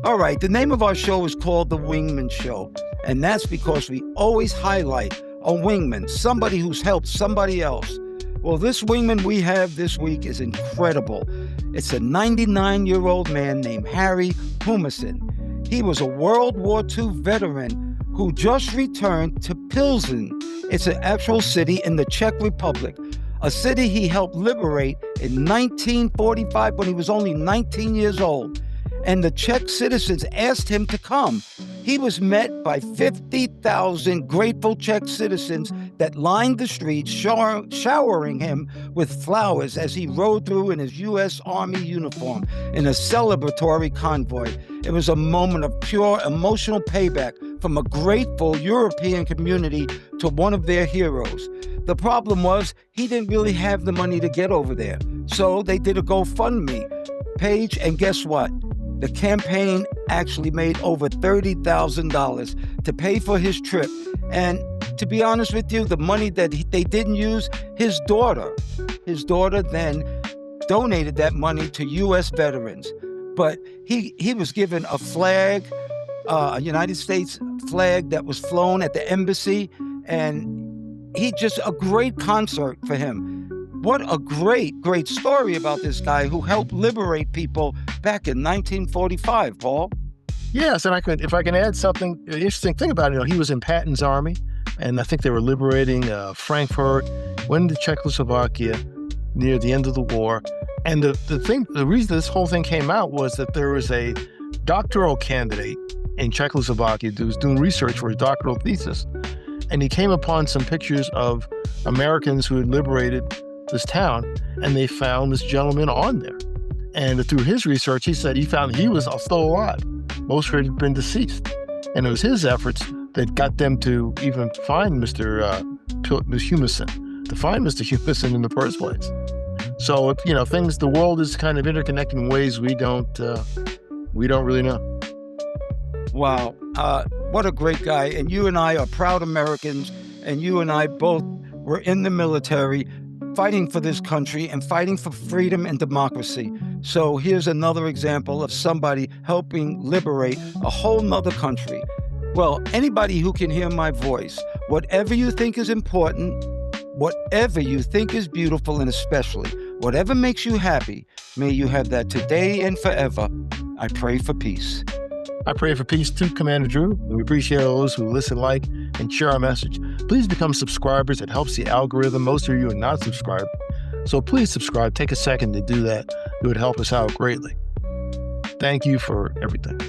All right, the name of our show is called The Wingman Show, and that's because we always highlight a wingman, somebody who's helped somebody else. Well, this wingman we have this week is incredible. It's a 99-year-old man named Harry Humason. He was a World War II veteran who just returned to Pilsen. It's an actual city in the Czech Republic, a city he helped liberate in 1945 when he was only 19 years old. And the Czech citizens asked him to come. He was met by 50,000 grateful Czech citizens that lined the streets, showering him with flowers as he rode through in his U.S. Army uniform in a celebratory convoy. It was a moment of pure emotional payback from a grateful European community to one of their heroes. The problem was he didn't really have the money to get over there. So they did a GoFundMe page, and guess what? The campaign actually made over $30,000 to pay for his trip. And to be honest with you, the money that they didn't use, his daughter then donated that money to U.S. veterans. But he was given a flag, a United States flag that was flown at the embassy, and a great concert for him. What a great story about this guy who helped liberate people back in 1945, Paul. Yes, and if I can add something, an interesting thing about it, he was in Patton's army, and I think they were liberating Frankfurt, went into Czechoslovakia near the end of the war. And the reason this whole thing came out was that there was a doctoral candidate in Czechoslovakia who was doing research for his doctoral thesis, and he came upon some pictures of Americans who had liberated this town, and they found this gentleman on there. And through his research, he said he found he was still alive. Most had been deceased. And it was his efforts that got them to even find Mr. Humason, to find Mr. Humason in the first place. So, the world is kind of interconnected in ways we don't really know. Wow. What a great guy. And you and I are proud Americans, and you and I both were in the military fighting for this country and fighting for freedom and democracy. So here's another example of somebody helping liberate a whole nother country. Well, anybody who can hear my voice, whatever you think is important, whatever you think is beautiful, and especially whatever makes you happy, may you have that today and forever. I pray for peace. I pray for peace too, Commander Drew. We appreciate those who listen, like, and share our message. Please become subscribers. It helps the algorithm. Most of you are not subscribed. So please subscribe. Take a second to do that. It would help us out greatly. Thank you for everything.